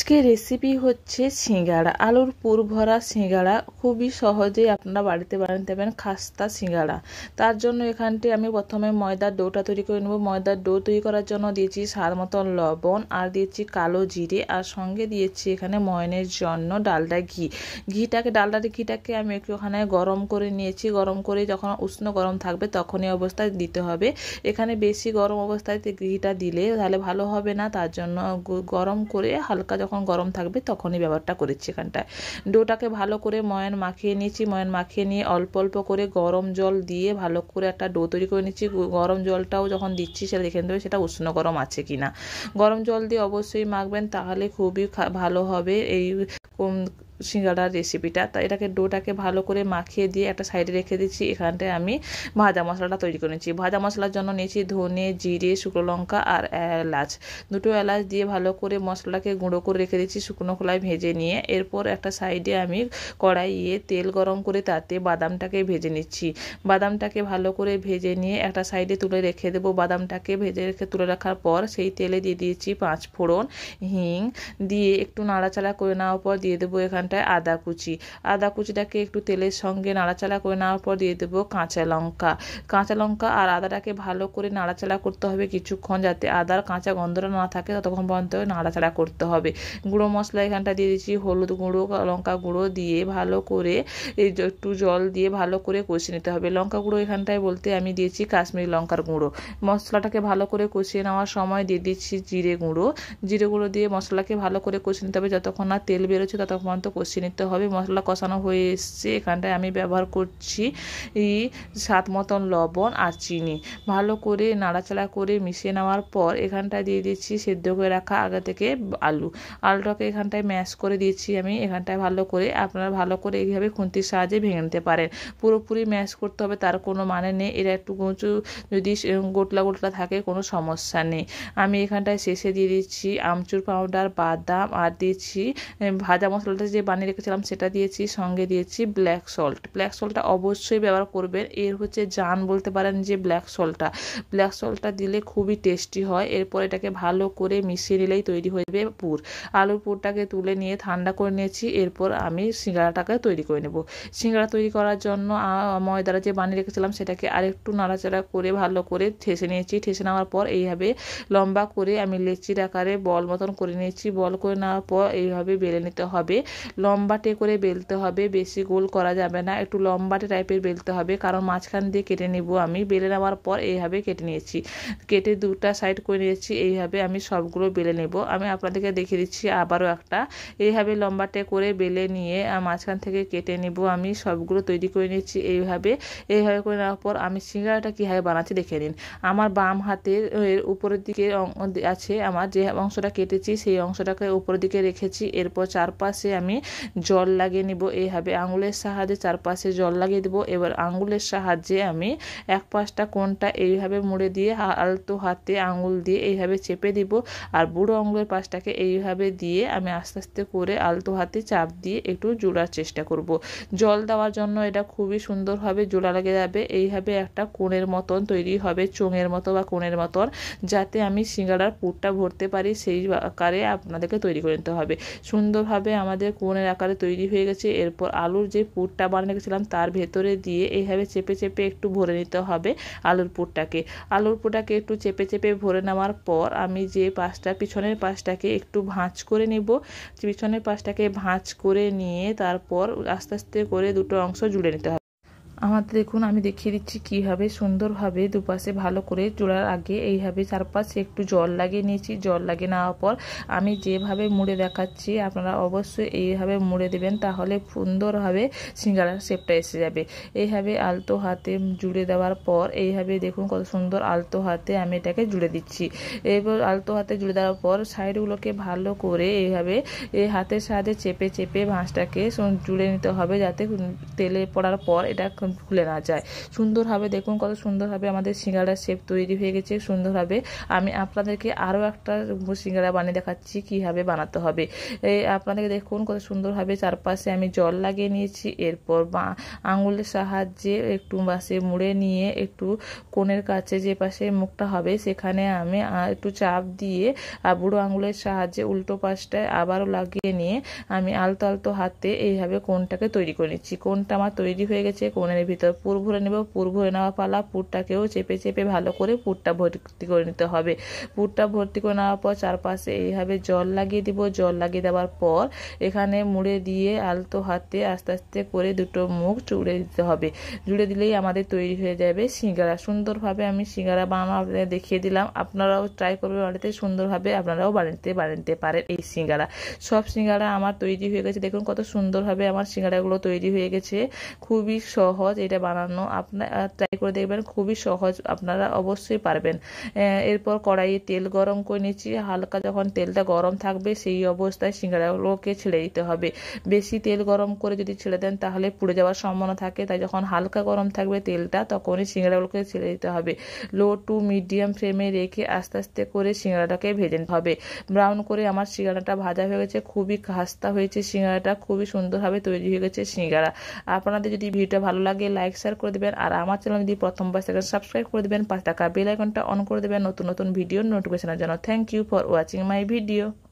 আজকের রেসিপি হচ্ছে সিঙ্গাড়া, আলুর পুর ভরা সিঙ্গাড়া। খুবই সহজেই আপনারা বাড়িতে বানাতে পারেন খাস্তা সিঙ্গাড়া। তার জন্য এখানটায় আমি প্রথমে ময়দার ডোটা তৈরি করে নেব। ময়দার ডো তৈরি করার জন্য দিয়েছি স্বাদ মতন লবণ, আর দিয়েছি কালো জিরে, আর সঙ্গে দিয়েছি এখানে ময়নের জন্য ডালডা ঘি। ঘিটাকে আমি একটু ওখানে গরম করে নিয়েছি। গরম করে যখন উষ্ণ গরম থাকবে তখনই অবস্থায় দিতে হবে। এখানে বেশি গরম অবস্থায় ঘিটা দিলে তাহলে ভালো হবে না, তার জন্য গরম করে হালকা যখন গরম থাকবে তখনই ব্যবহারটা করেছি। এখানটায় ডোটাকে ভালো করে ময়ান মাখিয়ে নিয়েছি। ময়ান মাখিয়ে নিয়ে অল্প অল্প করে গরম জল দিয়ে ভালো করে একটা ডো তৈরি করে নিচ্ছি। গরম জলটাও যখন দিচ্ছি সেটা দেখে নেবে সেটা উষ্ণ গরম আছে কিনা। গরম জল দিয়ে অবশ্যই মাখবেন, তাহলে খুবই ভালো হবে এই সিঙ্গাড়ার রেসিপিটা। তাই এটাকে ডোটাকে ভালো করে মাখিয়ে দিয়ে একটা সাইডে রেখে দিচ্ছি। এখানটায় আমি ভাজা মশলাটা তৈরি করে নিচ্ছি। ভাজা মশলার জন্য নিয়েছি ধনে, জিরে, শুকনো লঙ্কা আর এলাচ। দুটো এলাচ দিয়ে ভালো করে মশলাটাকে গুঁড়ো করে রেখে দিচ্ছি শুকনো খোলায় ভেজে নিয়ে। এরপর একটা সাইডে আমি কড়াইয়ে তেল গরম করে তাতে বাদামটাকে ভেজে নিচ্ছি। বাদামটাকে ভালো করে ভেজে নিয়ে একটা সাইডে তুলে রেখে দেবো। বাদামটাকে ভেজে রেখে তুলে রাখার পর সেই তেলে দিয়ে দিয়েছি 5 ফোড়ন, হিং দিয়ে একটু নাড়াচাড়া করে নেওয়ার পর দিয়ে দেবো এখানটায় আদা কুচি। আদা কুচিটাকে একটু তেলের সঙ্গে নাড়াচাড়া করে নেওয়ার পর দিয়ে দেবো কাঁচা লঙ্কা আর আদাটাকে ভালো করে নাড়াচাড়া করতে হবে কিছুক্ষণ, যাতে আদার কাঁচা গন্ধটা না থাকে ততক্ষণ পর্যন্ত নাড়াচাড়া করতে হবে। গুঁড়ো মশলা এখানটা দিয়ে দিচ্ছি হলুদ গুঁড়ো, লঙ্কা গুঁড়ো দিয়ে ভালো করে একটু জল দিয়ে ভালো করে কষিয়ে নিতে হবে। লঙ্কা গুঁড়ো এখানটায় বলতে আমি দিয়েছি কাশ্মীরি লঙ্কার গুঁড়ো। মশলাটাকে ভালো করে কষিয়ে নেওয়ার সময় দিয়ে দিচ্ছি জিরে গুঁড়ো দিয়ে মশলাকে ভালো করে কষিয়ে নিতে হবে। যতক্ষণ না তেল বেরোচ্ছে ততক্ষণ পর্যন্ত কষিয়ে নিতে হবে। মশলা কষানো হয়ে এসছে। এখানটায় আমি ব্যবহার করছি স্বাদ মতন লবণ আর চিনি। ভালো করে নাড়াচাড়া করে মিশিয়ে নেওয়ার পর এখানটায় দিয়ে দিচ্ছি সেদ্ধ করে রাখা আগে থেকে আলুটাকে এখানটায় ম্যাশ করে দিয়েছি আমি। এখানটায় আপনারা ভালো করে এইভাবে খুন্তির সাহায্যে ভেঙে নিতে পারেন। পুরোপুরি ম্যাশ করতে হবে তার কোনো মানে নেই। এরা একটু উঁচু যদি গোটলা থাকে কোনো সমস্যা নেই। আমি এখানটায় শেষে দিয়ে দিচ্ছি আমচুর পাউডার, বাদাম, আর দিয়েছি ভাজা মশলাটা যে বানিয়ে রেখেছিলাম সেটা দিয়েছি। সঙ্গে দিয়েছি ব্ল্যাক সল্টটা অবশ্যই ব্যবহার করবেন। এর হচ্ছে জান বলতে পারেন যে ব্ল্যাক সল্টটা দিলে খুবই টেস্টি হয়। এরপর এটাকে ভালো করে মিশিয়ে নিলেই তৈরি হয়ে যাবে পুর। আলুর পুরটাকে তুলে নিয়ে ঠান্ডা করে নিয়েছি। এরপর আমি সিঙ্গাড়াটাকে তৈরি করে নেব। সিঙ্গাড়া তৈরি করার জন্য ময়দাটা যে বানিয়ে রেখেছিলাম সেটাকে আরেকটু নাড়াচাড়া করে ভালো করে ঠেসে নিয়েছি। ঠেসে নেওয়ার পর এইভাবে লম্বা করে আমি লেচির আকারে বল মতন করে নিয়েছি। বল করে নেওয়ার পর এইভাবে বেলে নিতে হবে। লম্বাটে করে বেলতে হবে, বেশি গোল করা যাবে না, একটু লম্বাটে টাইপের বেলতে হবে, কারণ মাঝখান দিয়ে কেটে নেব আমি। বেলে নেওয়ার পর এইভাবে কেটে নিয়েছি। কেটে দুটা সাইড করে নিয়েছি। এইভাবে আমি সবগুলো বেলে নেব। আমি আপনাদেরকে দেখিয়ে দিচ্ছি আবারও একটা। এইভাবে লম্বাটে করে বেলে নিয়ে মাঝখান থেকে কেটে নেব। আমি সবগুলো তৈরি করে নিচ্ছি। এইভাবে করে নেওয়ার পর আমি সিঙ্গাড়াটা কীভাবে বানাচ্ছি দেখে নিন। আমার বাম হাতের উপরের দিকে আছে আমার যে অংশটা কেটেছি, সেই অংশটাকে উপরের দিকে রেখেছি। এরপর চারপাশে আমি জল লাগিয়ে নিব। এইভাবে আঙুলের সাহায্যে চারপাশে জল লাগিয়ে দেবো। এবার আঙুলের সাহায্যে আমি এক পাশটা কোণটা এইভাবে মুড়ে দিয়ে আলতো হাতে আঙুল দিয়ে এইভাবে চেপে দিব, আর বুড়ো আঙুলের পাশটাকে এইভাবে দিয়ে আমি আস্তে আস্তে করে আলতো হাতে চাপ দিয়ে একটু জোড়ার চেষ্টা করব। জল দেওয়ার জন্য এটা খুবই সুন্দরভাবে জোড়া লেগে যাবে। এইভাবে একটা কোণের মতন তৈরি হবে, চোঙের মতো বা কোণের মতন, যাতে আমি সিঙ্গাড়ার পুরটা ভরতে পারি সেই আকারে আপনাদেরকে তৈরি করে নিতে হবে। সুন্দরভাবে আমাদের কোণের আকারে তৈরি হয়ে গেছে। এরপর আলুর যে পুরটা বানিয়ে রেখেছিলাম তার ভেতরে দিয়ে এইভাবে চেপে চেপে একটু ভরে নিতে হবে আলুর পুরটাকে একটু চেপে চেপে ভরে নেওয়ার পর আমি যে পিছনের পাশটাকে একটু ভাঁজ করে নেব। পিছনের পাশটাকে ভাঁজ করে নিয়ে তারপর আস্তে আস্তে করে দুটো অংশ জুড়ে নিতে হবে। আমাদের দেখুন আমি দেখিয়ে দিচ্ছি কীভাবে সুন্দরভাবে দুপাশে ভালো করে জোড়ার আগে এইভাবে চারপাশে একটু জল লাগিয়ে নিয়েছি। জল লাগিয়ে নেওয়ার পর আমি যেভাবে মুড়ে দেখাচ্ছি আপনারা অবশ্যই এইভাবে মুড়ে দেবেন, তাহলে সুন্দরভাবে সিঙ্গাড়ার শেপটা এসে যাবে। এইভাবে আলতো হাতে জুড়ে দেওয়ার পর এইভাবে দেখুন কত সুন্দর আলতো হাতে আমি এটাকে জুড়ে দিচ্ছি। এরপর আলতো হাতে জুড়ে দেওয়ার পর সাইডগুলোকে ভালো করে এইভাবে হাতের সাহায্যে চেপে চেপে ভাঁজটাকে জুড়ে নিতে হবে, যাতে তেলে পড়ার পর এটা খুলে না যায়। সুন্দরভাবে দেখুন কত সুন্দরভাবে আমাদের সিঙ্গাড়ার শেপ তৈরি হয়ে গেছে সুন্দরভাবে। আমি আপনাদেরকে আরও একটা সিঙ্গাড়া বানিয়ে দেখাচ্ছি কীভাবে বানাতে হবে। আপনাদেরকে দেখুন কত সুন্দরভাবে চারপাশে আমি জল লাগিয়ে নিয়েছি। এরপর আঙুলের সাহায্যে একটু বাসে মুড়ে নিয়ে একটু কোণের কাছে যে পাশে মুখটা হবে সেখানে আমি একটু চাপ দিয়ে বুড়ো আঙুলের সাহায্যে উল্টো পাশটায় আবারও লাগিয়ে নিয়ে আমি আলতো আলতো হাতে এইভাবে কোণটাকে তৈরি করে নিচ্ছি। কোণটা আমার তৈরি হয়ে গেছে। কোণের ভিতর পুর ভরে নেব। পুর ভরে নেওয়া পালা। পুরটাকেও চেপে চেপে ভালো করে পুরটা ভর্তি করে নিতে হবে। পুরটা ভর্তি করে নেওয়ার পর চারপাশে এইভাবে জল লাগিয়ে দিব। জল লাগিয়ে দেওয়ার পর এখানে মুড়ে দিয়ে আলতো হাতে আস্তে আস্তে করে দুটো মুখ জুড়ে দিতে হবে। জুড়ে দিলেই আমাদের তৈরি হয়ে যাবে সিঙ্গাড়া। সুন্দরভাবে আমি সিঙ্গাড়া বানানো আপনাদের দেখিয়ে দিলাম। আপনারাও ট্রাই করবেন বাড়িতে, সুন্দরভাবে আপনারাও বানাতে পারেন এই সিঙ্গাড়া। সব সিঙ্গাড়া আমার তৈরি হয়ে গেছে। দেখুন কত সুন্দরভাবে আমার সিঙ্গাড়াগুলো তৈরি হয়ে গেছে। খুবই সহজ এটা বানানো, আপনারা ট্রাই করে দেখবেন। খুবই সহজ, আপনারা অবশ্যই পারবেন। এরপর কড়াইয়ে তেল গরম করে নিচ্ছি। হালকা যখন তেলটা গরম থাকবে সেই অবস্থায় সিঙ্গাড়াগুলোকে ছেড়ে দিতে হবে। বেশি তেল গরম করে যদি ছেড়ে দেন তাহলে পুড়ে যাওয়ার সম্ভাবনা থাকে, তাই যখন হালকা গরম থাকবে তেলটা তখনই সিঙ্গাড়াগুলোকে ছেড়ে দিতে হবে। লো টু মিডিয়াম ফ্লেমে রেখে আস্তে আস্তে করে সিঙ্গাড়াটাকে ভেজে নিতে হবে। ব্রাউন করে আমার সিঙ্গাড়াটা ভাজা হয়ে গেছে। খুবই খাস্তা হয়েছে সিঙ্গাড়াটা, খুবই সুন্দরভাবে তৈরি হয়ে গেছে সিঙ্গাড়া। আপনাদের যদি ভিডিওটা ভালো লাগে লাইক শেয়ার করে দেবেন, আর আমার চ্যানেল যদি প্রথমবার সেখানে সাবস্ক্রাইব করে দেবেন, পাশে থাকা বেল আইকনটা অন করে দেবেন নতুন নতুন ভিডিও নোটিফিকেশনের জন্য। Thank you for watching my video.